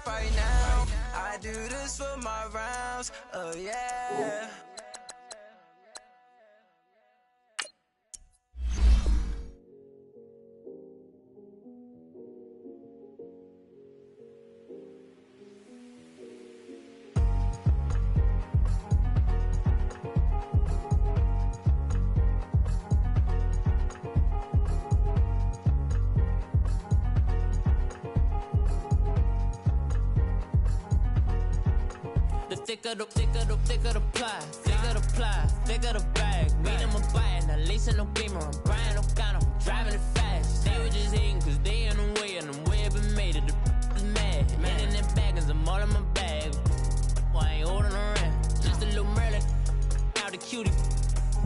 right now. I do this for my rounds, oh yeah. Thicker the pie, thicker the bag. Meet them a buying, at least in no beamer. I'm buying no counter, I'm driving it fast. They were just hating cause they in the way, and the way I've been made it, the is mad. Man in them baggins, I'm all in my bag. Well, I ain't holding around, just a little Merlin, out the cutie.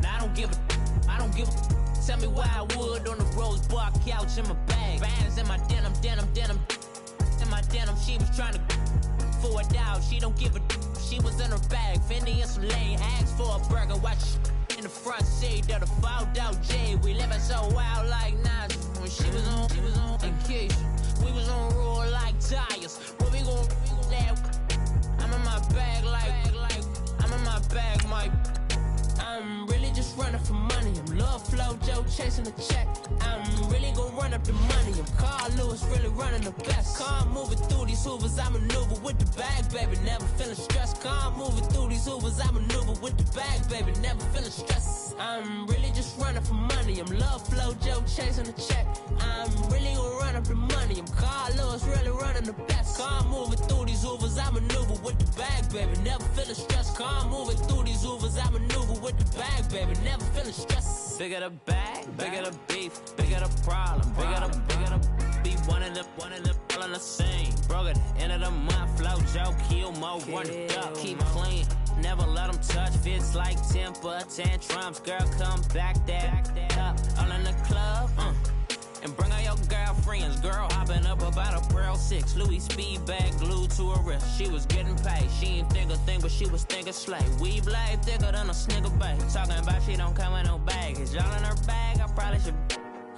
Now I don't give a, tell me why I would on the rose bar couch in my bag. Bands in my denim. In my denim, she was trying to for a doubt, she don't give a. She was in her bag, Fendi and some lane, asked for a burger, watch in the front seat of the fouled out J. We living so wild like Nas. When she was on vacation, we was on roll like tires. What we gon' that? I'm in my bag like I'm in my bag, Mike. I'm really just running for money. I'm Love Flow Joe chasing the check. I'm really gon' run up the money. I'm Carl Lewis, really running the best. Car moving through these Hoovers, I maneuver with the bag, baby. Never feeling stressed. Car moving through these Hoovers, I maneuver with the bag, baby. Never feeling stressed. I'm really just running for money. I'm Love Flow Joe chasing the check. I'm really gon' run up the money. I'm Carl Lewis, really running the best. Car moving through these Hoovers, I maneuver with the bag, baby. Never feeling stressed. Car moving through these Hoovers, I maneuver with the bag, baby. Never feeling stressed. Bigger the bag, bigger the beef, bigger the problem, bigger the be one of the all in the same. Broke at the end of the month, flow Joe, kill mo, run it up, keep clean. Never let them touch, fits like temper tantrums. Girl, come back that up, all in the club, and bring all your girlfriends. Girl, hopping up about a Pearl 6 Louis speed bag glued to her wrist. She was getting paid, she ain't think a thing, but she was thinking slay. We blade thicker than a snicker bag. Talking about she don't come with no baggage. Y'all in her bag, I probably should.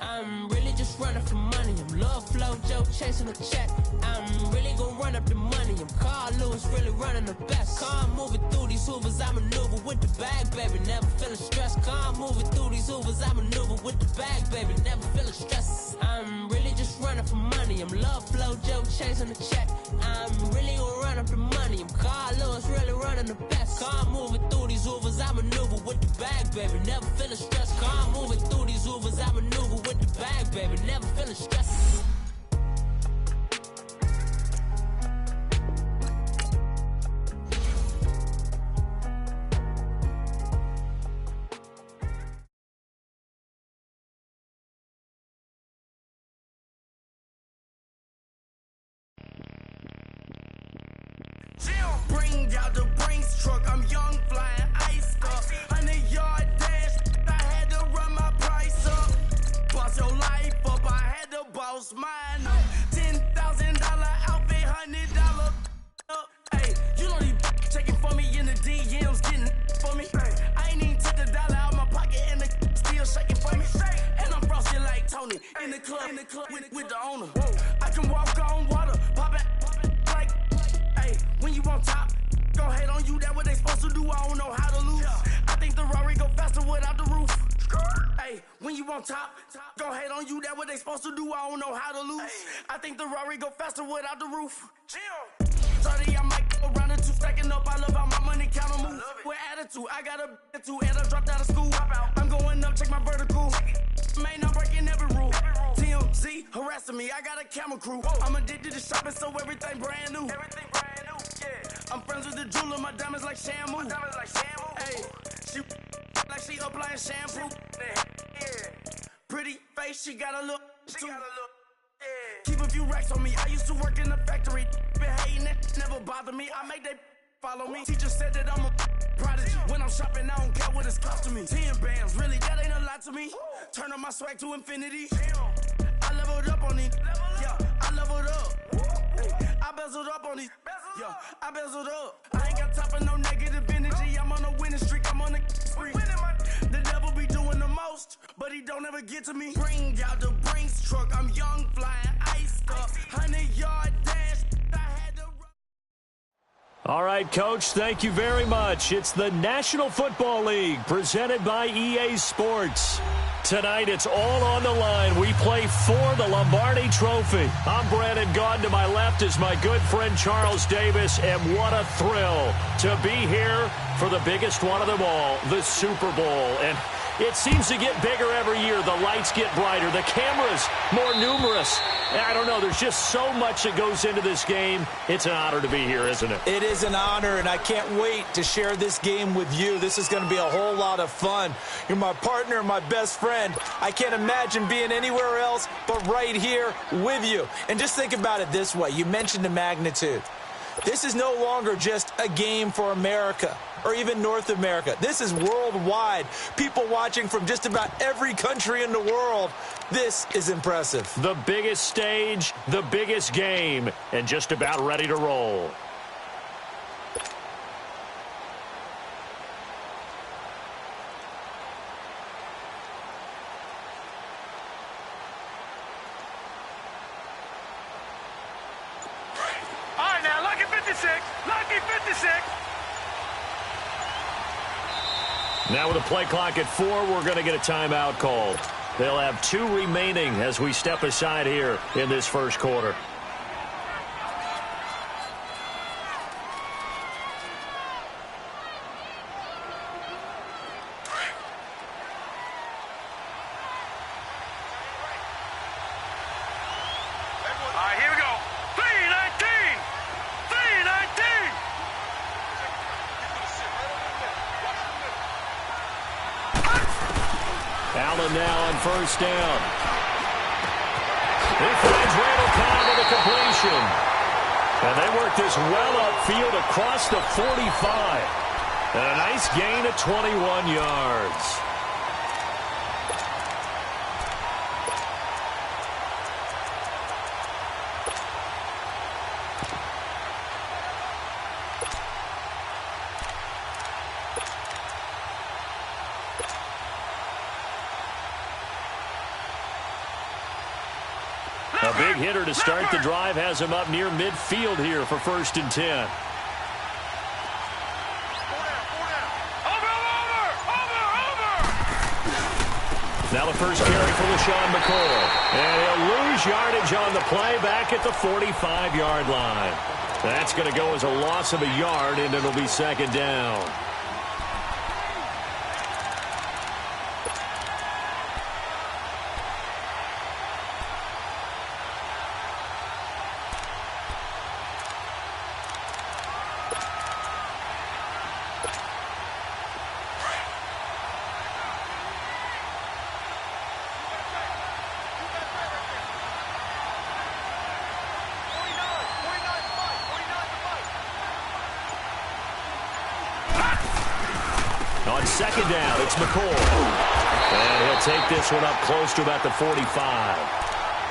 I'm really just running for money. I'm Love Flow Joe chasing a check. I'm really gon' run up the money. I'm Carl Lewis, really running the best. Car moving through these Hoovers, I maneuver with the bag, baby. Never feeling stressed. Car moving through these Hoovers, I maneuver with the bag, baby. Never feeling stressed. I'm really just running for money. I'm Love Flow Joe chasing a check. I'm really gon' run up the money. I'm Carl Lewis, really running the best. Car moving through these Hoovers, I maneuver with the bag, baby. Never feeling stressed. Car moving through these Hoovers, I maneuver with the bag, baby. Never feeling stressed. Bring out the Brinks truck, I'm young, flying iced up. 100-yard dash, I had to run my price up. Boss your life up, I had to boss mine up. $10,000 outfit, $100 up. Hey, you know these checking for me in the DMs, getting for me. I ain't even took the dollar out my pocket and the still shaking for me. And I'm frosty like Tony in the club with the owner. I can walk on water, pop it like, hey, when you on top. Gon' hate on you, that what they supposed to do, I don't know how to lose. I think the Rari go faster without the roof. Hey, when you on top, gon' hate on you, that what they supposed to do, I don't know how to lose. I think the Rari go faster without the roof. 30, I might go around the two, stacking up, I love how my money count on move. With attitude, I got a attitude, and I dropped out of school. I'm going up, check my vertical. Man, I'm breaking every rule. TMZ harassing me, I got a camera crew. I'm addicted to shopping, so everything brand new. I'm friends with the jeweler, my diamonds like Shamu. Hey, she like she applying shampoo. Pretty face, she got a look too. Keep a few racks on me. I used to work in the factory. Been hating it, never bother me. I make they follow me. Teacher said that I'm a prodigy. When I'm shopping, I don't care what it's costing me. 10 bands, really, that ain't a lot to me. Turn up my swag to infinity. I leveled up on these. Yeah, I leveled up. I bezeled up on these. Yeah, I bezeled up. I ain't got time for no negative energy. I'm on a winning streak. I'm on a spree. The devil be doing the most, but he don't ever get to me. Bring out the Brinks truck. I'm young, flying iced up. 100-yard dash. I had All right, Coach, thank you very much. It's the National Football League presented by EA Sports. Tonight, it's all on the line. We play for the Lombardi Trophy. I'm Brandon Gaudin. To my left is my good friend Charles Davis, and what a thrill to be here for the biggest one of them all, the Super Bowl. And it seems to get bigger every year. The lights get brighter. The cameras more numerous. I don't know. There's just so much that goes into this game. It's an honor to be here, isn't it? It is an honor, and I can't wait to share this game with you. This is going to be a whole lot of fun. You're my partner, my best friend. I can't imagine being anywhere else but right here with you. And just think about it this way. You mentioned the magnitude. This is no longer just a game for America or even North America. This is worldwide. People watching from just about every country in the world. This is impressive. The biggest stage, the biggest game, and just about ready to roll. All right, now, lucky 56. Lucky 56. Now with a play clock at 4, we're going to get a timeout called. They'll have 2 remaining as we step aside here in this first quarter. All right, here we go. 319. 319. Allen now on first down. He finds Randall Cobb with a completion. And they work this well upfield across the 45. And a nice gain of 21 yards. A big hitter to start the drive has him up near midfield here for 1st and 10. Now the first carry for LaShawn McCoy. And he'll lose yardage on the play back at the 45-yard line. That's going to go as a loss of a yard, and it'll be 2nd down. On 2nd down, it's McCoy. And he'll take this one up close to about the 45.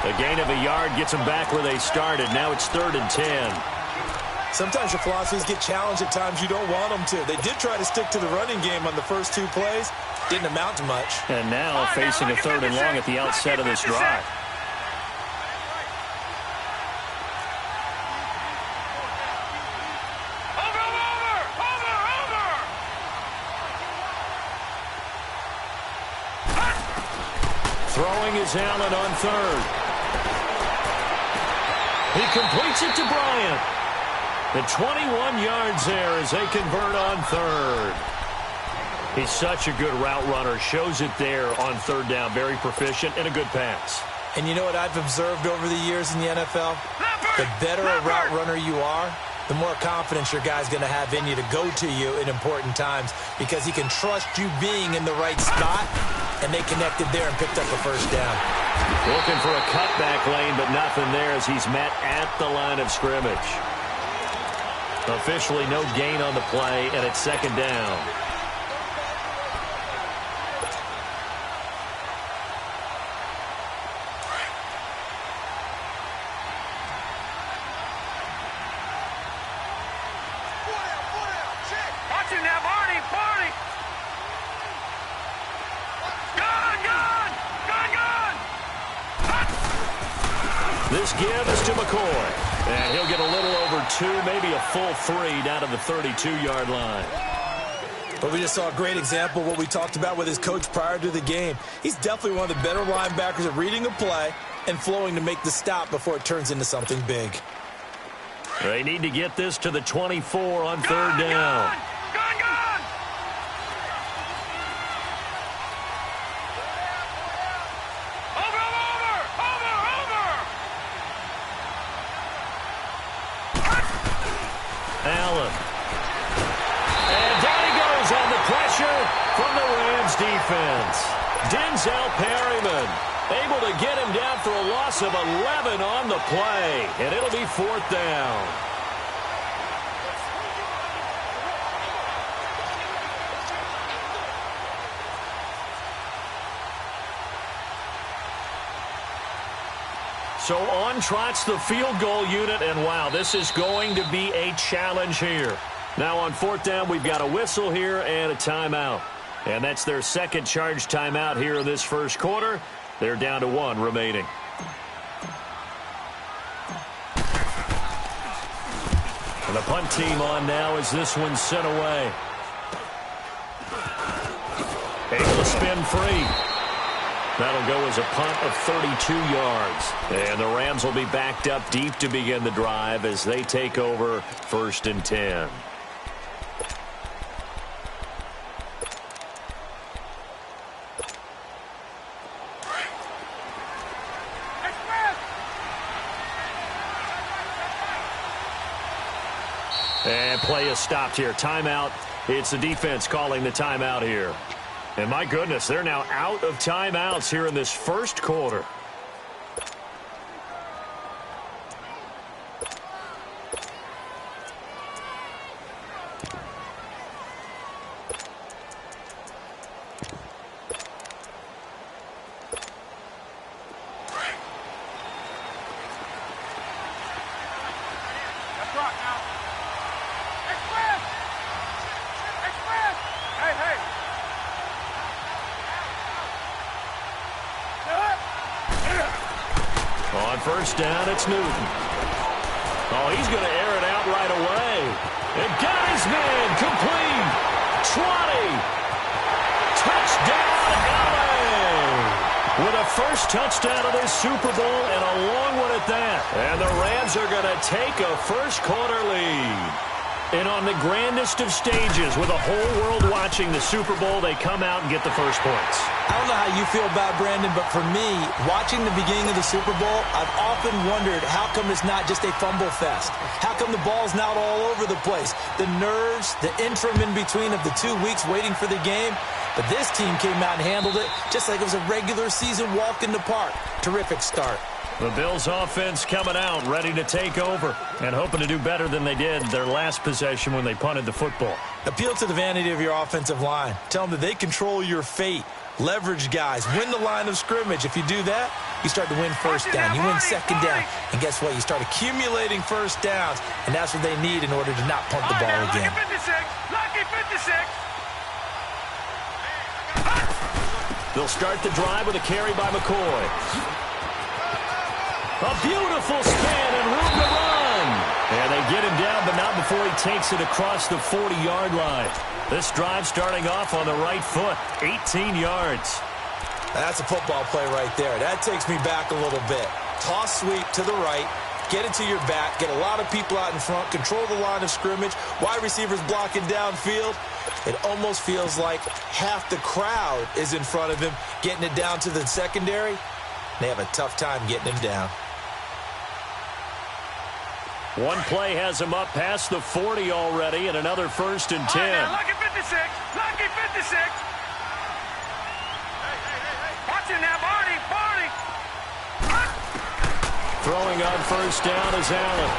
A gain of a yard gets them back where they started. Now it's 3rd and 10. Sometimes your philosophies get challenged at times you don't want them to. They did try to stick to the running game on the first 2 plays. Didn't amount to much. And now facing a 3rd and long at the outset of this drive. Throwing is Allen on 3rd. He completes it to Bryant. The 21 yards there as they convert on 3rd. He's such a good route runner. Shows it there on 3rd down. Very proficient and a good pass. And you know what I've observed over the years in the NFL? The better a route runner you are, the more confidence your guy's going to have in you to go to you in important times because he can trust you being in the right spot, and they connected there and picked up a 1st down. Looking for a cutback lane, but nothing there as he's met at the line of scrimmage. Officially no gain on the play, and it's 2nd down. This give is to McCoy. And he'll get a little over 2, maybe a full 3 down to the 32-yard line. But we just saw a great example of what we talked about with his coach prior to the game. He's definitely one of the better linebackers at reading a play and flowing to make the stop before it turns into something big. They need to get this to the 24 on third down. Allen. And down he goes on the pressure from the Rams defense. Denzel Perryman able to get him down for a loss of 11 on the play. And it'll be fourth down. So on trots the field goal unit, and wow, this is going to be a challenge here. Now on fourth down, we've got a whistle here and a timeout. And that's their second charge timeout here in this first quarter. They're down to 1 remaining. And the punt team on now as this one's sent away. Able to spin free. That'll go as a punt of 32 yards. And the Rams will be backed up deep to begin the drive as they take over 1st and 10. And play is stopped here. Timeout. It's the defense calling the timeout here. And my goodness, they're now out of timeouts here in this first quarter. On first down, it's Newton. Oh, he's going to air it out right away. And got his man complete. 20. Touchdown, LA. With a first touchdown of this Super Bowl and a long one at that. And the Rams are going to take a first quarter lead. And on the grandest of stages, with the whole world watching the Super Bowl, they come out and get the first points. I don't know how you feel about Brandon, but for me, watching the beginning of the Super Bowl, I've often wondered how come it's not just a fumble fest? How come the ball's not all over the place? The nerves, the interim in between of the 2 weeks waiting for the game. But this team came out and handled it just like it was a regular season walk in the park. Terrific start. The Bills offense coming out, ready to take over, and hoping to do better than they did their last possession when they punted the football. Appeal to the vanity of your offensive line. Tell them that they control your fate. Leverage guys. Win the line of scrimmage. If you do that, you start to win first down. You win second down. And guess what? You start accumulating first downs, and that's what they need in order to not punt the ball again. Lucky 56. They'll start the drive with a carry by McCoy. A beautiful spin and room to run. And they get him down, but not before he takes it across the 40-yard line. This drive starting off on the right foot, 18 yards. That's a football play right there. That takes me back a little bit. Toss sweep to the right, get it to your back, get a lot of people out in front, control the line of scrimmage, wide receivers blocking downfield. It almost feels like half the crowd is in front of him, getting it down to the secondary. They have a tough time getting him down. One play has him up past the 40 already, and another 1st and 10. Lucky 56. Lucky 56. Watch it now, Barney. Barney. Throwing on first down is Allen.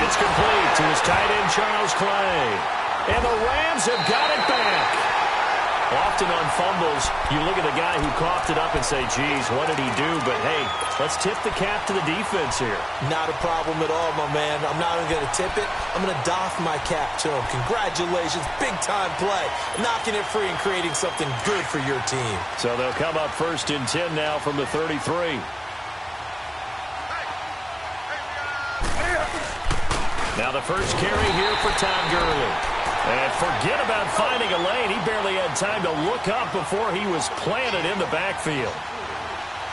It's complete to his tight end, Charles Clay. And the Rams have got it back. Often on fumbles, you look at the guy who coughed it up and say, geez, what did he do? But, hey, let's tip the cap to the defense here. Not a problem at all, my man. I'm not even going to tip it. I'm going to doff my cap to him. Congratulations. Big-time play. Knocking it free and creating something good for your team. So they'll come up 1st and 10 now from the 33. Now the first carry here for Todd Gurley. And forget about finding a lane. He barely had time to look up before he was planted in the backfield.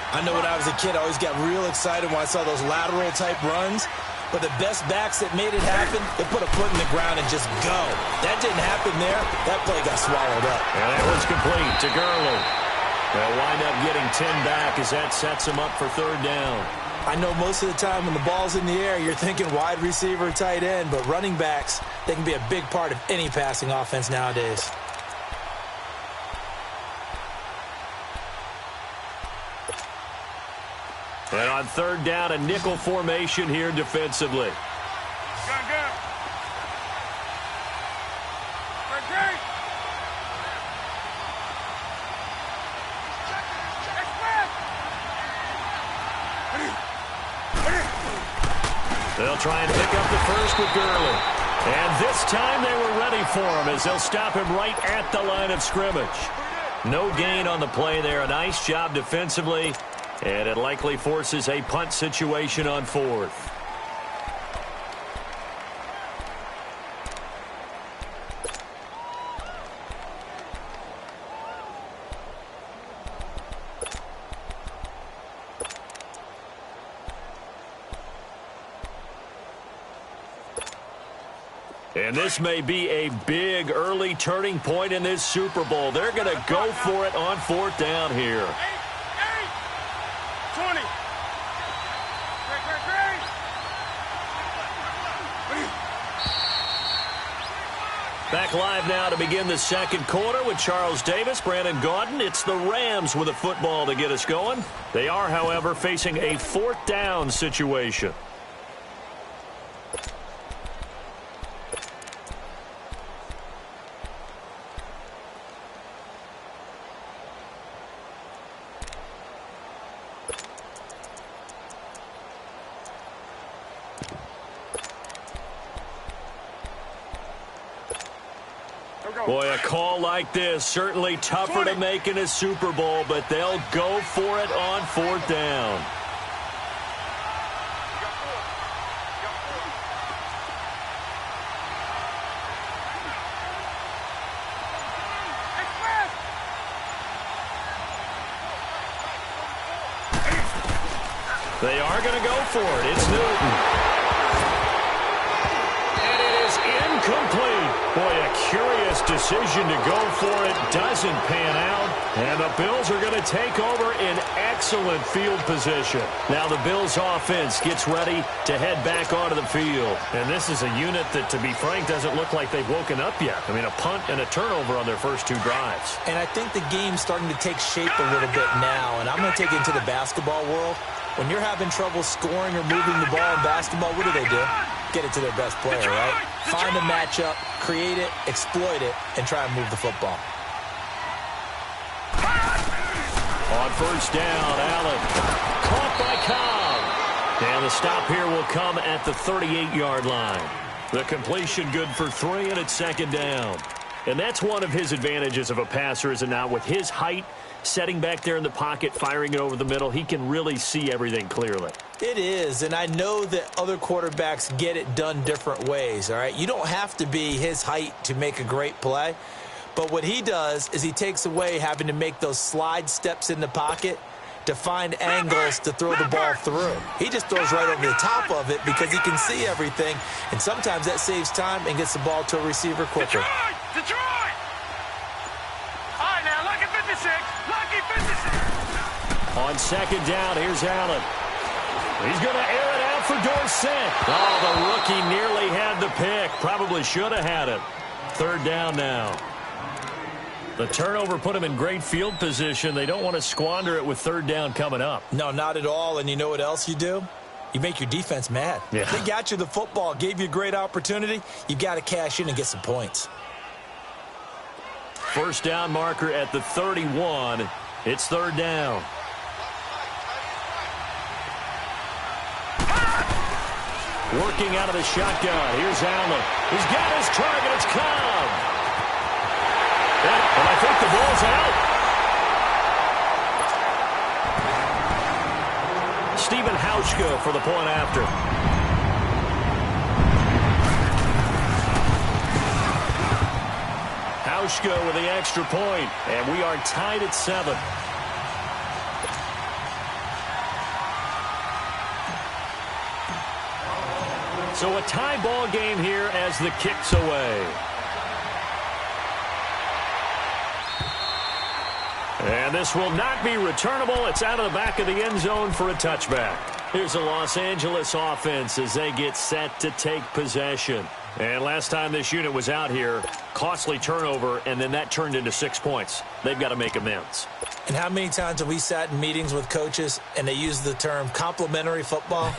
I know when I was a kid, I always got real excited when I saw those lateral-type runs. But the best backs that made it happen, they put a foot in the ground and just go. That didn't happen there. That play got swallowed up. And that was complete to Gurley. They'll wind up getting 10 back as that sets him up for third down. I know most of the time when the ball's in the air, you're thinking wide receiver, tight end, but running backs, they can be a big part of any passing offense nowadays. And on third down, a nickel formation here defensively. They'll try and pick up the first with Gurley. And this time they were ready for him as they'll stop him right at the line of scrimmage. No gain on the play there. A nice job defensively. And it likely forces a punt situation on fourth. And this may be a big early turning point in this Super Bowl. They're going to go for it on fourth down here. 20. Back live now to begin the second quarter with Charles Davis, Brandon Gaudin. It's the Rams with a football to get us going. They are, however, facing a fourth down situation. Boy, a call like this, certainly tougher to make in a Super Bowl, but they'll go for it on fourth down. They are going to go for it. It's Newton. And it is incomplete. Boy, a curious decision to go for it. Doesn't pan out. And the Bills are going to take over in excellent field position. Now the Bills offense gets ready to head back onto the field. And this is a unit that, to be frank, doesn't look like they've woken up yet. I mean, a punt and a turnover on their first two drives. And I think the game's starting to take shape a little bit now. And I'm going to take it into the basketball world. When you're having trouble scoring or moving the ball in basketball, what do? Get it to their best player, right? Find a matchup, create it, exploit it, and try and move the football. On first down, Allen. Caught by Cobb. And the stop here will come at the 38-yard line. The completion good for 3, and it's second down. And that's one of his advantages of a passer, is it not? With his height, setting back there in the pocket, firing it over the middle, he can really see everything clearly. It is, and I know that other quarterbacks get it done different ways, all right? You don't have to be his height to make a great play, but what he does is he takes away having to make those slide steps in the pocket to find angles to throw the ball through. He just throws right over the top of it because he can see everything, and sometimes that saves time and gets the ball to a receiver quicker. Detroit! All right, now, lucky 56. Lucky 56. On second down, here's Allen. He's going to air it out for Dorsett. Oh, the rookie nearly had the pick. Probably should have had it. Third down now. The turnover put him in great field position. They don't want to squander it with third down coming up. No, not at all. And you know what else you do? You make your defense mad. Yeah. They got you the football, gave you a great opportunity. You got to cash in and get some points. First down marker at the 31. It's third down. Working out of the shotgun. Here's Allen. He's got his target. It's Cobb. And I think the ball's out. Stephen Hauschka for the point after. Briscoe with the extra point, and we are tied at 7. So a tie ball game here as the kick's away. And this will not be returnable. It's out of the back of the end zone for a touchback. Here's the Los Angeles offense as they get set to take possession. And last time this unit was out here, costly turnover, and then that turned into 6 points. They've got to make amends. And how many times have we sat in meetings with coaches and they use the term complementary football?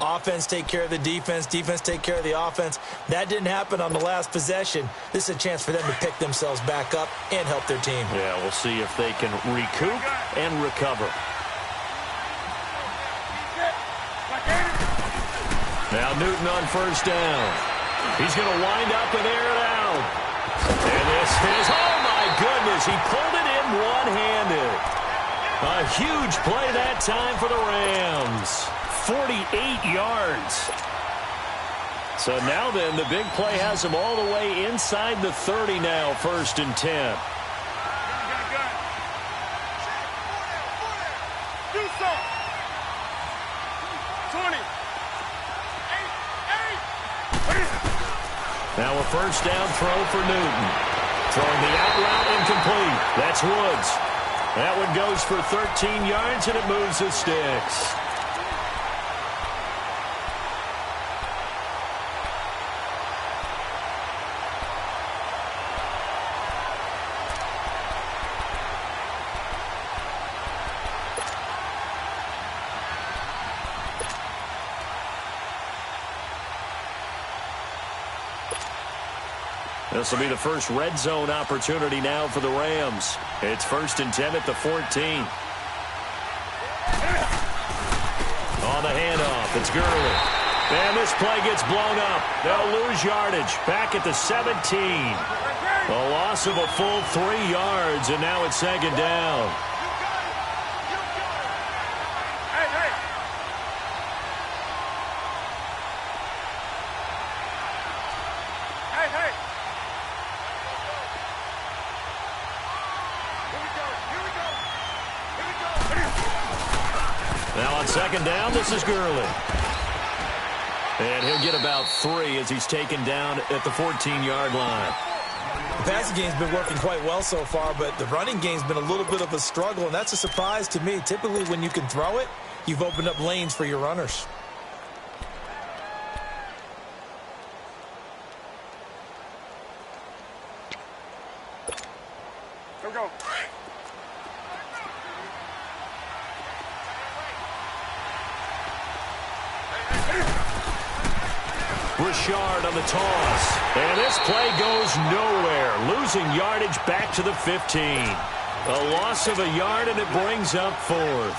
Offense take care of the defense, defense take care of the offense. That didn't happen on the last possession. This is a chance for them to pick themselves back up and help their team. Yeah, we'll see if they can recoup and recover. Now Newton on first down. He's going to wind up and air it out. And this is, oh my goodness, he pulled it in one-handed. A huge play that time for the Rams. 48 yards. So now then, the big play has him all the way inside the 30 now, 1st and 10. Now a first down throw for Newton. Throwing the out route incomplete. That's Woods. That one goes for 13 yards, and it moves the sticks. This will be the first red zone opportunity now for the Rams. It's 1st and 10 at the 14. On the handoff, it's Gurley. And this play gets blown up. They'll lose yardage. Back at the 17. A loss of a full 3 yards, and now it's 2nd down. Now on 2nd down, this is Gurley. And he'll get about 3 as he's taken down at the 14-yard line. The passing game's been working quite well so far, but the running game's been a little bit of a struggle, and that's a surprise to me. Typically, when you can throw it, you've opened up lanes for your runners. Go. Richard on the toss. And this play goes nowhere. Losing yardage back to the 15. A loss of a yard, and it brings up 4th.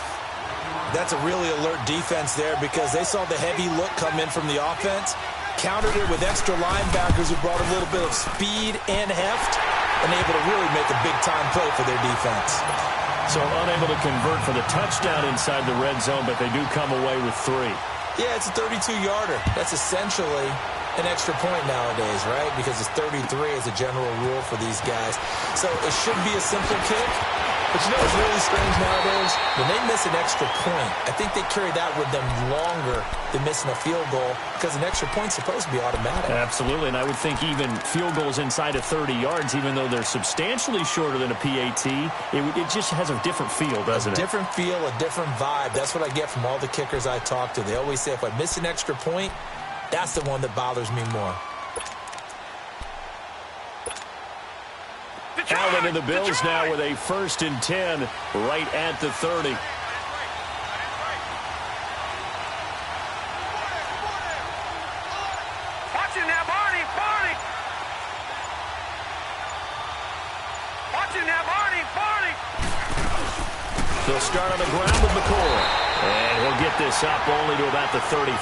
That's a really alert defense there because they saw the heavy look come in from the offense, countered it with extra linebackers who brought a little bit of speed and heft, and able to really make a big-time play for their defense. So unable to convert for the touchdown inside the red zone, but they do come away with 3. Yeah, it's a 32-yarder. That's essentially an extra point nowadays, right? Because it's 33 as a general rule for these guys. So it should be a simple kick. But you know what's really strange nowadays? When they miss an extra point, I think they carry that with them longer than missing a field goal because an extra point's supposed to be automatic. Absolutely, and I would think even field goals inside of 30 yards, even though they're substantially shorter than a PAT, it just has a different feel, doesn't it? A different feel, a different vibe. That's what I get from all the kickers I talk to. They always say if I miss an extra point, that's the one that bothers me more. Allen and the Bills now with a 1st and 10 right at the 30. Watching that, Barney. Watching that, Barney. They'll start on the ground with McCoy. And he'll get this up only to about the 33.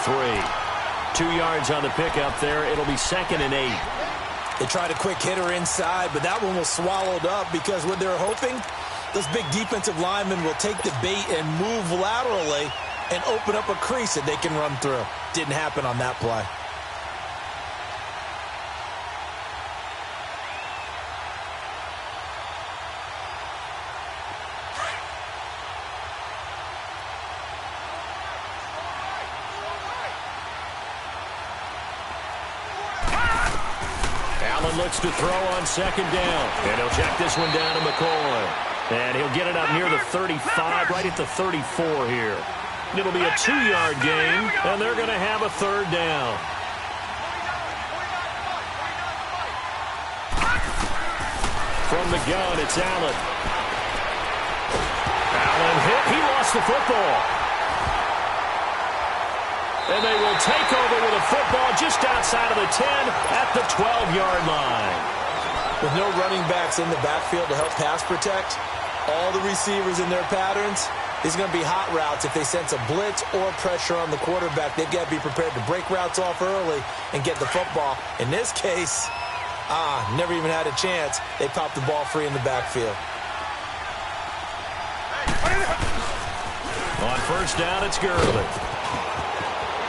2 yards on the pickup there. It'll be 2nd and 8. They tried a quick hitter inside, but that one was swallowed up because what they're hoping, those big defensive linemen will take the bait and move laterally and open up a crease that they can run through. Didn't happen on that play. Allen looks to throw on second down. And he'll check this one down to McCoy. And he'll get it up near the 35, right at the 34 here. It'll be a 2-yard gain, and they're going to have a third down. From the gun, it's Allen. Allen hit. He lost the football. And they will take over with a football just outside of the 10 at the 12-yard line. With no running backs in the backfield to help pass protect, all the receivers in their patterns, these are going to be hot routes. If they sense a blitz or pressure on the quarterback, they've got to be prepared to break routes off early and get the football. In this case, never even had a chance. They popped the ball free in the backfield. On first down, it's Gurley.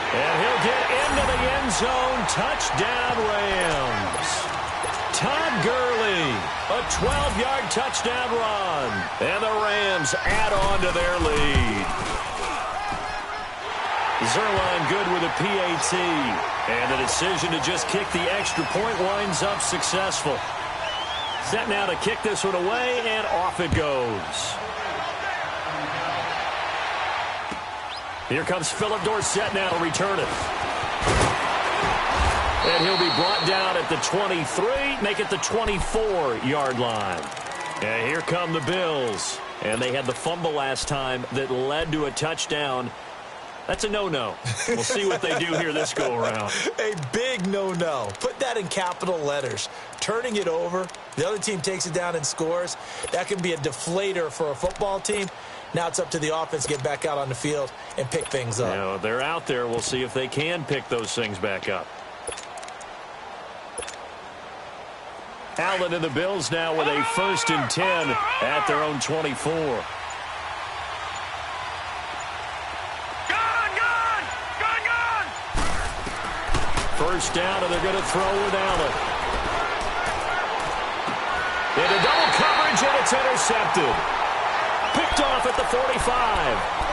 And he'll get into the end zone. Touchdown, Rams. Todd Gurley, a 12-yard touchdown run. And the Rams add on to their lead. Zerline good with a PAT. And the decision to just kick the extra point winds up successful. Set now to kick this one away, and off it goes. Here comes Philip Dorsett now to return it. And he'll be brought down at the 23, make it the 24-yard line. And here come the Bills. And they had the fumble last time that led to a touchdown. That's a no-no. We'll see what they do here this go-around. A big no-no. Put that in capital letters. Turning it over, the other team takes it down and scores. That can be a deflator for a football team. Now it's up to the offense to get back out on the field and pick things up. You know, they're out there. We'll see if they can pick those things back up. Allen and the Bills now with a 1st and 10 at their own 24. First down, and they're going to throw with Allen. Into double coverage, and it's intercepted. Picked off at the 45.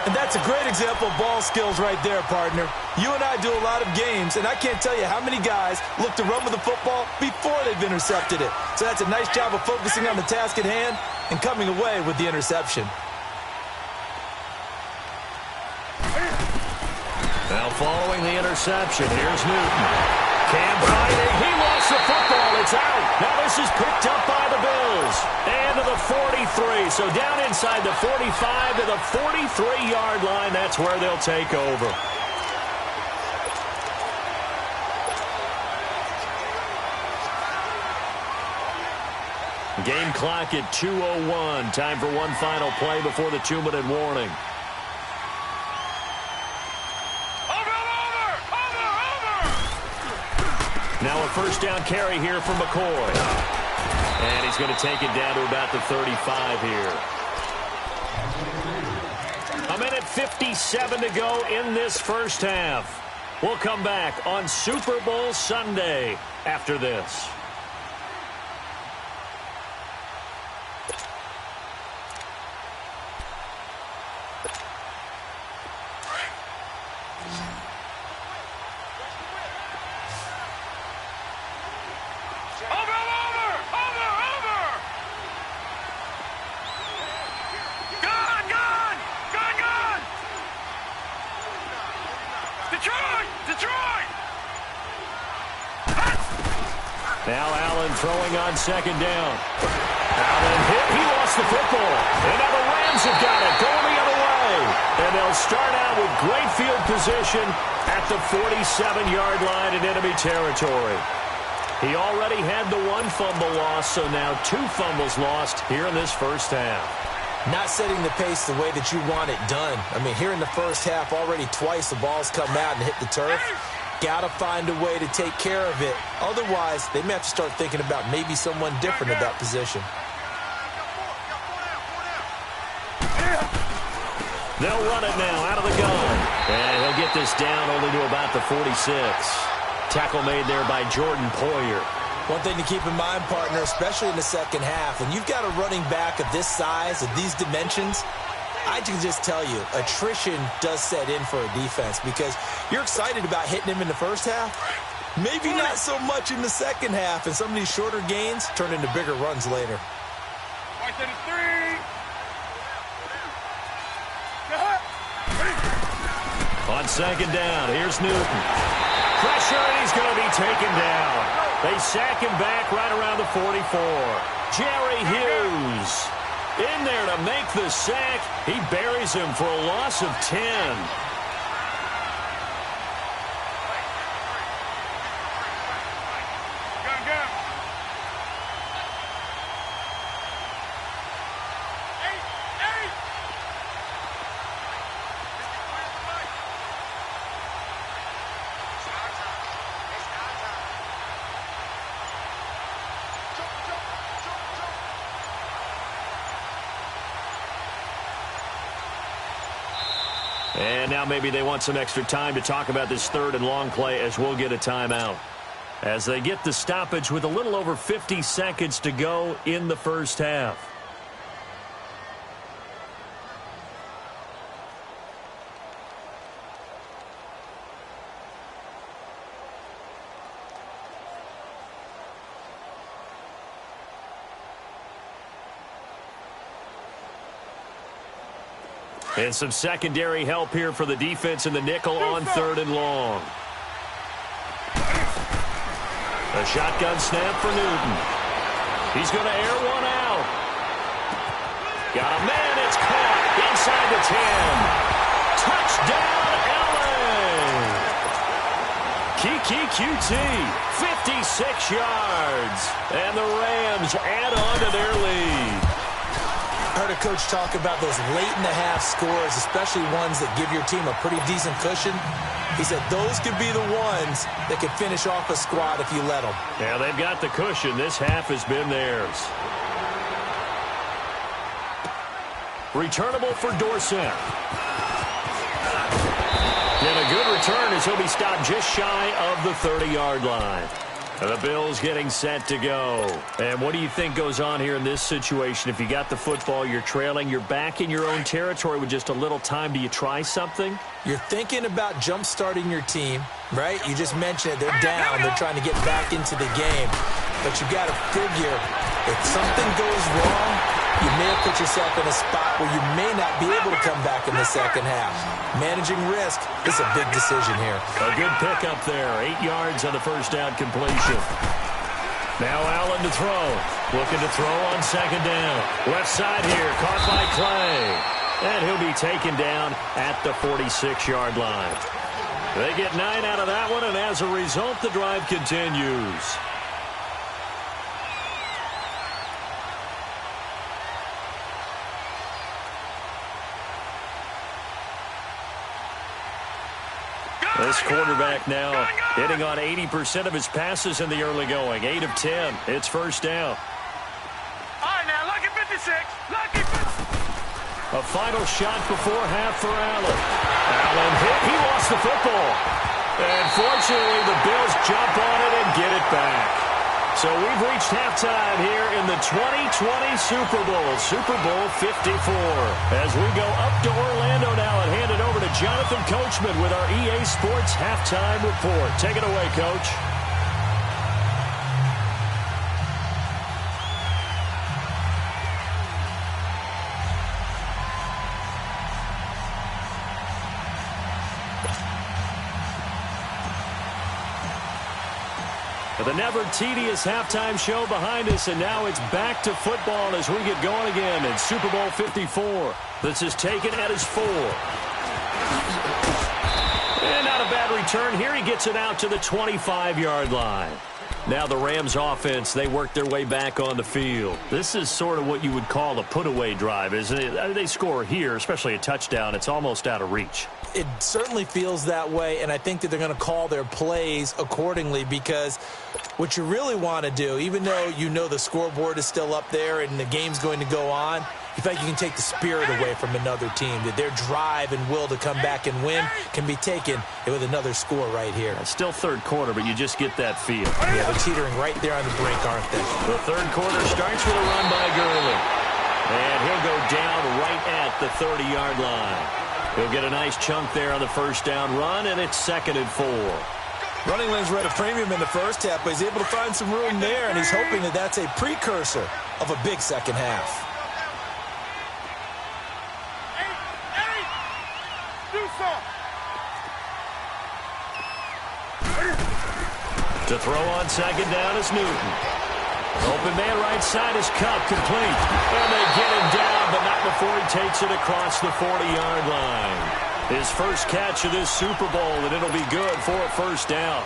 And that's a great example of ball skills right there, partner. You and I do a lot of games, and I can't tell you how many guys look to run with the football before they've intercepted it. So that's a nice job of focusing on the task at hand and coming away with the interception. Now following the interception, here's Newton. Can't find it. He lost the football. It's out. Now this is picked up by the Bills. And to the 43. So down inside the 45 to the 43-yard line. That's where they'll take over. Game clock at 2:01. Time for one final play before the 2-minute warning. Now a first down carry here from McCoy. And he's going to take it down to about the 35 here. 1:57 to go in this first half. We'll come back on Super Bowl Sunday after this. Now Allen throwing on second down. Allen hit. He lost the football. And now the Rams have got it. Going the other way. And they'll start out with great field position at the 47-yard line in enemy territory. He already had the one fumble loss, so now 2 fumbles lost here in this first half. Not setting the pace the way that you want it done. I mean, here in the first half, already twice the ball's come out and hit the turf. Got to find a way to take care of it. Otherwise, they may have to start thinking about maybe someone different at that position. They'll run it now out of the gun. And he'll get this down only to about the 46. Tackle made there by Jordan Poyer. One thing to keep in mind, partner, especially in the second half, when you've got a running back of this size, of these dimensions, I can just tell you, attrition does set in for a defense because you're excited about hitting him in the first half. Maybe not so much in the second half, and some of these shorter gains turn into bigger runs later. On second down, here's Newton. Pressure, and he's going to be taken down. They sack him back right around the 44. Jerry Hughes in there to make the sack. He buries him for a loss of 10. And now maybe they want some extra time to talk about this third and long play as we'll get a timeout. As they get the stoppage with a little over 50 seconds to go in the first half. And some secondary help here for the defense in the nickel on third and long. A shotgun snap for Newton. He's going to air one out. Got a man. It's caught inside the 10. Touchdown, LA. Kiki QT, 56 yards. And the Rams add on to their lead. I heard a coach talk about those late-in-the-half scores, especially ones that give your team a pretty decent cushion. He said those could be the ones that could finish off a squad if you let them. Yeah, they've got the cushion. This half has been theirs. Returnable for Dorsett. And a good return as he'll be stopped just shy of the 30-yard line. The Bills getting set to go. And what do you think goes on here in this situation? If you got the football, you're trailing, you're back in your own territory with just a little time. Do you try something? You're thinking about jump-starting your team, right? You just mentioned it. They're down. They're trying to get back into the game. But you got to figure if something goes wrong, you may have put yourself in a spot where you may not be able to come back in the second half. Managing risk is a big decision here. A good pickup there. 8 yards on the first down completion. Now Allen to throw. Looking to throw on second down. Left side here. Caught by Clay. And he'll be taken down at the 46-yard line. They get 9 out of that one, and as a result, the drive continues. This quarterback now hitting on 80% of his passes in the early going. 8 of 10. It's first down. All right, now, lucky 56. Lucky 56. A final shot before half for Allen. Allen hit. He lost the football. And fortunately, the Bills jump on it and get it back. So we've reached halftime here in the 2020 Super Bowl, Super Bowl 54. As we go up to Orlando now and hand it over to Jonathan Coachman with our EA Sports Halftime Report. Take it away, Coach. The never-tedious halftime show behind us, and now it's back to football as we get going again in Super Bowl 54. This is taken at his 4. And not a bad return here. He gets it out to the 25-yard line. Now the Rams offense, they work their way back on the field. This is sort of what you would call a put-away drive, isn't it? They score here, especially a touchdown. It's almost out of reach. It certainly feels that way, and I think that they're going to call their plays accordingly, because what you really want to do, even though you know the scoreboard is still up there and the game's going to go on, you feel like you can take the spirit away from another team, that their drive and will to come back and win can be taken with another score right here. It's still third quarter, but you just get that feel. Yeah, they're teetering right there on the brink, aren't they? The third quarter starts with a run by Gurley. And he'll go down right at the 30-yard line. He'll get a nice chunk there on the first down run, and it's 2nd and 4. Running lanes were at a premium in the first half, but he's able to find some room there, and he's hoping that that's a precursor of a big second half. To throw on second down is Newton. Open man right side is Cup, complete. And they get him down, but not before he takes it across the 40-yard line. His first catch of this Super Bowl, and it'll be good for a first down.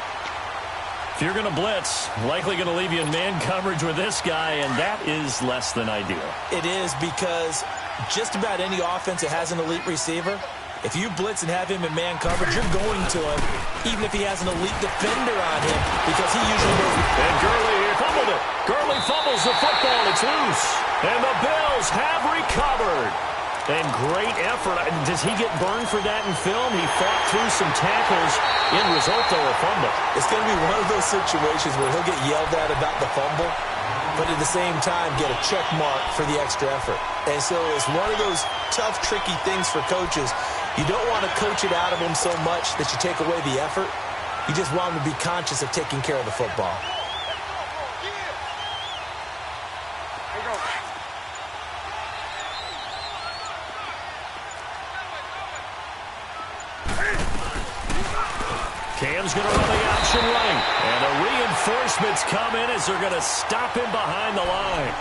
If you're going to blitz, likely going to leave you in man coverage with this guy, and that is less than ideal. It is, because just about any offense that has an elite receiver, if you blitz and have him in man coverage, you're going to him, even if he has an elite defender on him, because he usually knows. And Gurley here fumbled it. Gurley fumbles the football. It's loose. And the Bills have recovered. And great effort. Does he get burned for that in film? He fought through some tackles. End result, though, a fumble. It's going to be one of those situations where he'll get yelled at about the fumble, but at the same time get a check mark for the extra effort. And so it's one of those tough, tricky things for coaches. You don't want to coach it out of them so much that you take away the effort. You just want them to be conscious of taking care of the football. Cam's going to run the option right. And the reinforcements come in as they're going to stop him behind the line.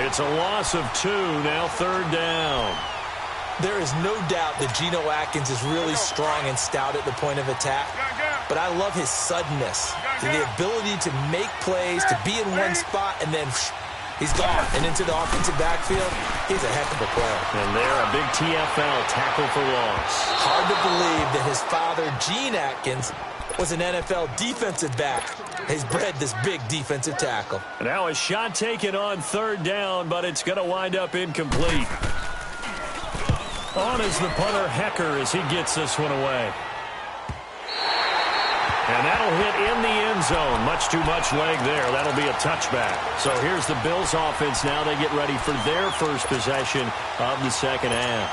It's a loss of 2, now third down. There is no doubt that Geno Atkins is really strong and stout at the point of attack, but I love his suddenness, the ability to make plays, to be in one spot, and then he's gone. And into the offensive backfield, he's a heck of a player. And there, a big TFL, tackle for loss. Hard to believe that his father, Gene Atkins, was an NFL defensive back. He's bred this big defensive tackle. Now a shot taken on third down, but it's going to wind up incomplete. On is the punter, Hecker, as he gets this one away. And that'll hit in the end zone. Much too much leg there. That'll be a touchback. So here's the Bills offense now. They get ready for their first possession of the second half.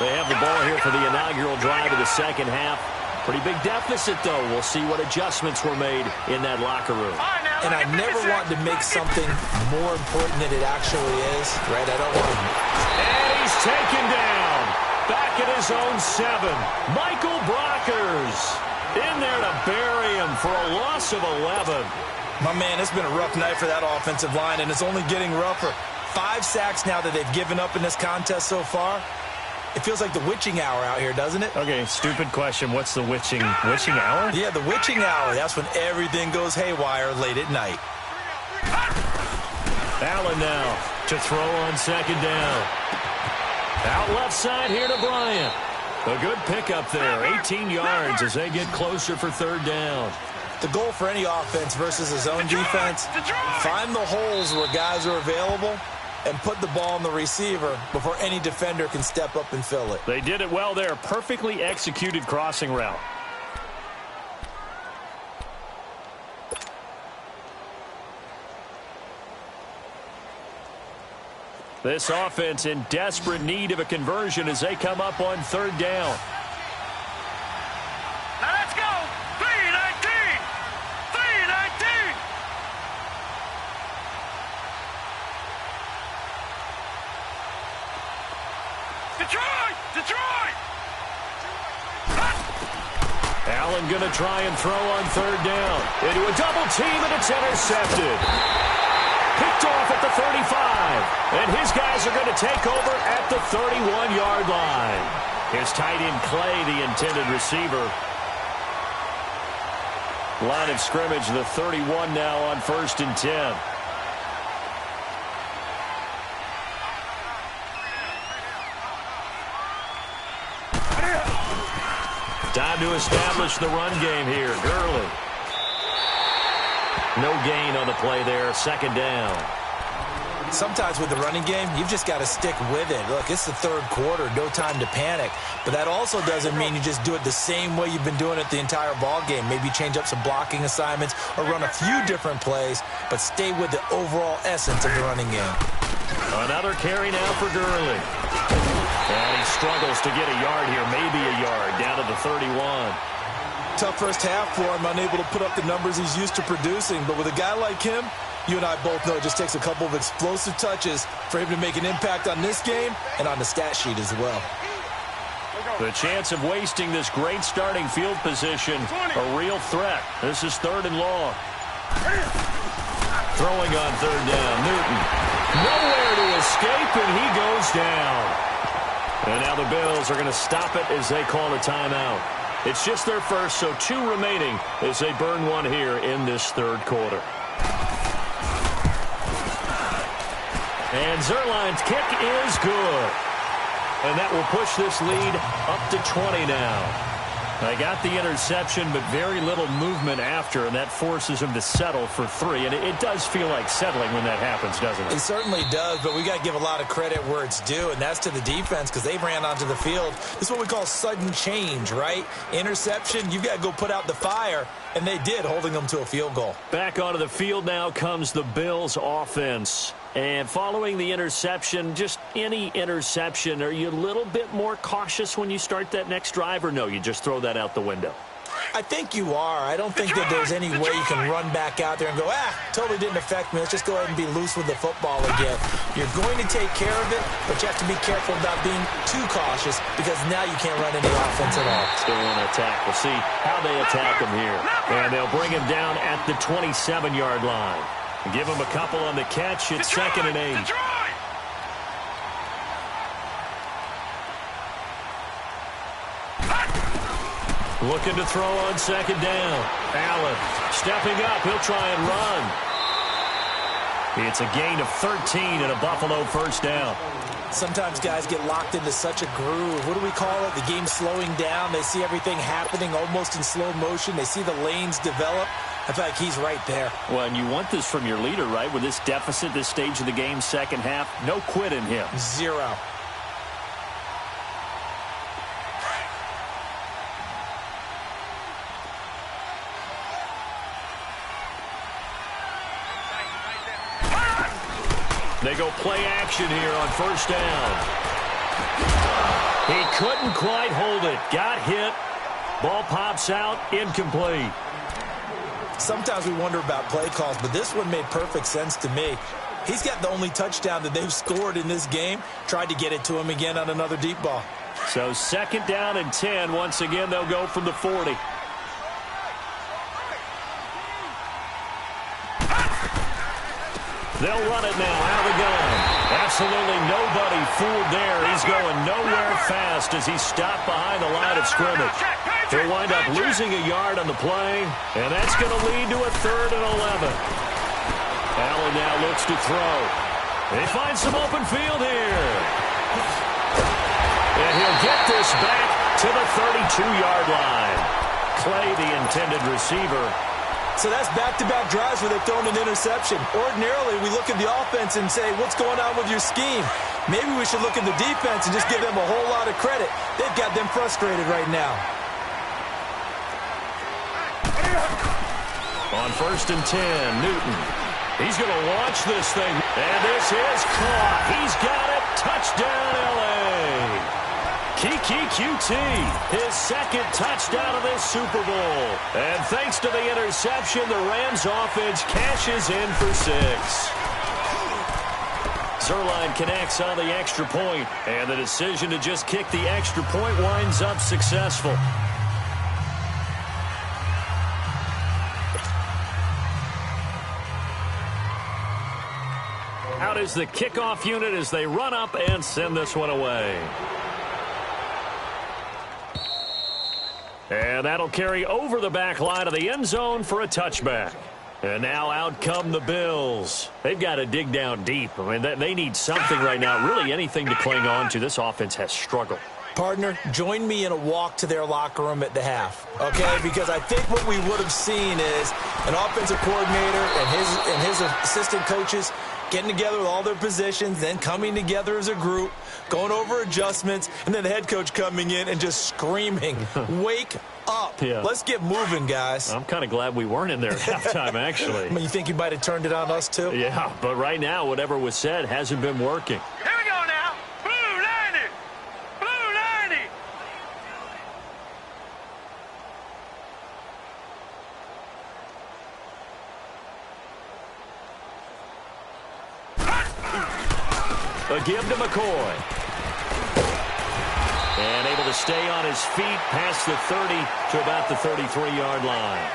They have the ball here for the inaugural drive of the second half. Pretty big deficit, though. We'll see what adjustments were made in that locker room. And I never want to make something more important than it actually is, right? I don't want to. And he's taken down. Back at his own 7. Michael Brockers in there to bury him for a loss of 11. My man, it's been a rough night for that offensive line, and it's only getting rougher. 5 sacks now that they've given up in this contest so far. It feels like the witching hour out here, doesn't it? Okay, stupid question. What's the witching hour? Yeah, the witching hour. That's when everything goes haywire late at night. Allen now to throw on second down. Out left side here to Bryant. A good pickup there. 18 yards as they get closer for third down. The goal for any offense versus his own defense, find the holes where guys are available and put the ball on the receiver before any defender can step up and fill it. They did it well there. Perfectly executed crossing route. This offense in desperate need of a conversion as they come up on third down. Now let's go. 3-19. 3-19. Detroit! Allen going to try and throw on third down. Into a double team, and it's intercepted. Picked off at the 35. And his guys are going to take over at the 31-yard line. His tight end Clay, the intended receiver. Line of scrimmage, the 31 now on 1st and 10. Time to establish the run game here. Gurley. No gain on the play there. Second down. Sometimes with the running game, you've just got to stick with it. Look, it's the third quarter. No time to panic. But that also doesn't mean you just do it the same way you've been doing it the entire ball game. Maybe change up some blocking assignments or run a few different plays, but stay with the overall essence of the running game. Another carry now for Gurley. And he struggles to get a yard here, maybe a yard, down to the 31. tough first half for him, unable to put up the numbers he's used to producing. But with a guy like him, you and I both know it just takes a couple of explosive touches for him to make an impact on this game and on the stat sheet as well. The chance of wasting this great starting field position, a real threat. This is 3rd and long. Throwing on 3rd down, Newton. Nowhere to escape, and he goes down. And now the Bills are going to stop it as they call a timeout. It's just their first, so 2 remaining as they burn one here in this 3rd quarter. And Zerline's kick is good. And that will push this lead up to 20 now. They got the interception, but very little movement after, and that forces him to settle for 3. And it does feel like settling when that happens, doesn't it? It certainly does, but we got to give a lot of credit where it's due, and that's to the defense because they ran onto the field. This is what we call sudden change, right? Interception, you've got to go put out the fire, and they did, holding them to a field goal. Back onto the field now comes the Bills' offense. And following the interception, just any interception, are you a little bit more cautious when you start that next drive, or no, you just throw that out the window? I think you are. I don't think that there's any way you can run back out there and go, totally didn't affect me. Let's just go ahead and be loose with the football again. You're going to take care of it, but you have to be careful about being too cautious because now you can't run any offense at all. Still want to attack. We'll see how they attack him here. And they'll bring him down at the 27-yard line. Give him a couple on the catch. It's 2nd and 8. Looking to throw on 2nd down. Allen stepping up. He'll try and run. It's a gain of 13 and a Buffalo 1st down. Sometimes guys get locked into such a groove. What do we call it? The game slowing down. They see everything happening almost in slow motion. They see the lanes develop. I feel like he's right there. Well, and you want this from your leader, right? With this deficit, this stage of the game, 2nd half, no quit in him. 0. They go play action here on 1st down. He couldn't quite hold it. Got hit. Ball pops out. Incomplete. Sometimes we wonder about play calls, but this one made perfect sense to me. He's got the only touchdown that they've scored in this game. Tried to get it to him again on another deep ball. So 2nd down and 10. Once again, they'll go from the 40. They'll run it now out of the gun. Absolutely nobody fooled there. He's going nowhere fast as he's stopped behind the line of scrimmage. He'll wind up losing a yard on the play, and that's going to lead to a 3rd and 11. Allen now looks to throw. They find some open field here. And he'll get this back to the 32-yard line. Clay, the intended receiver. So that's back-to-back drives where they've thrown an interception. Ordinarily, we look at the offense and say, what's going on with your scheme? Maybe we should look at the defense and just give them a whole lot of credit. They've got them frustrated right now. On 1st and 10, Newton. He's going to launch this thing. And this is caught. He's got it. Touchdown, L.A. Kiki QT, his 2nd touchdown of this Super Bowl. And thanks to the interception, the Rams offense cashes in for 6. Zerline connects on the extra point, and the decision to just kick the extra point winds up successful. Out is the kickoff unit as they run up and send this one away. And that'll carry over the back line of the end zone for a touchback. And now out come the Bills. They've got to dig down deep. I mean, they need something right now, really anything to cling on to. This offense has struggled. Partner, join me in a walk to their locker room at the half, okay? Because I think what we would have seen is an offensive coordinator and his assistant coaches getting together with all their positions, then coming together as a group, going over adjustments, and then the head coach coming in and just screaming, wake up. Yeah. Let's get moving, guys. I'm kind of glad we weren't in there at halftime, actually. I mean, you think you might have turned it on us, too? Yeah, but right now, whatever was said hasn't been working. Here we go now. Blue 90. Blue 90. A give to McCoy. And able to stay on his feet past the 30 to about the 33-yard line.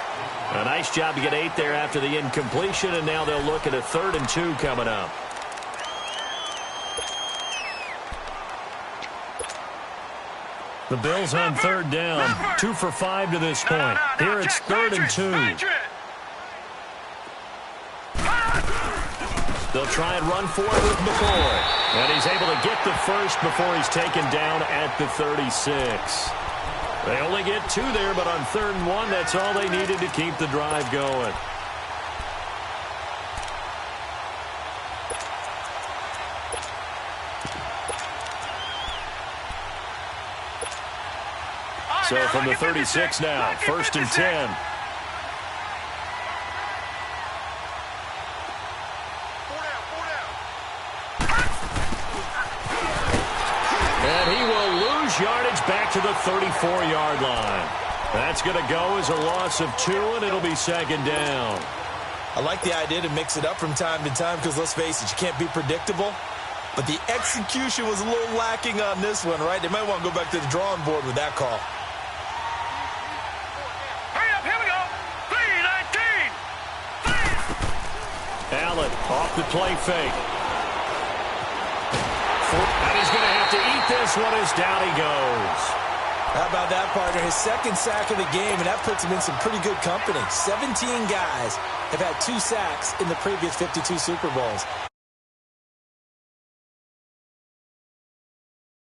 A nice job to get 8 there after the incompletion, and now they'll look at a 3rd and 2 coming up. The Bills on 3rd down, 2 for 5 to this point. Here it's 3rd and 2. They'll try and run for it with McCoy. And he's able to get the first before he's taken down at the 36. They only get 2 there, but on 3rd and 1, that's all they needed to keep the drive going. So from the 36 now, 1st and 10. And he will lose yardage back to the 34-yard line. That's going to go as a loss of 2, and it'll be 2nd down. I like the idea to mix it up from time to time because, let's face it, you can't be predictable. But the execution was a little lacking on this one, right? They might want to go back to the drawing board with that call. Hurry up, here we go. 3-19. Allen off the play fake. And he's going to have to eat this one as down he goes. How about that, partner? His 2nd sack of the game, and that puts him in some pretty good company. 17 guys have had 2 sacks in the previous 52 Super Bowls.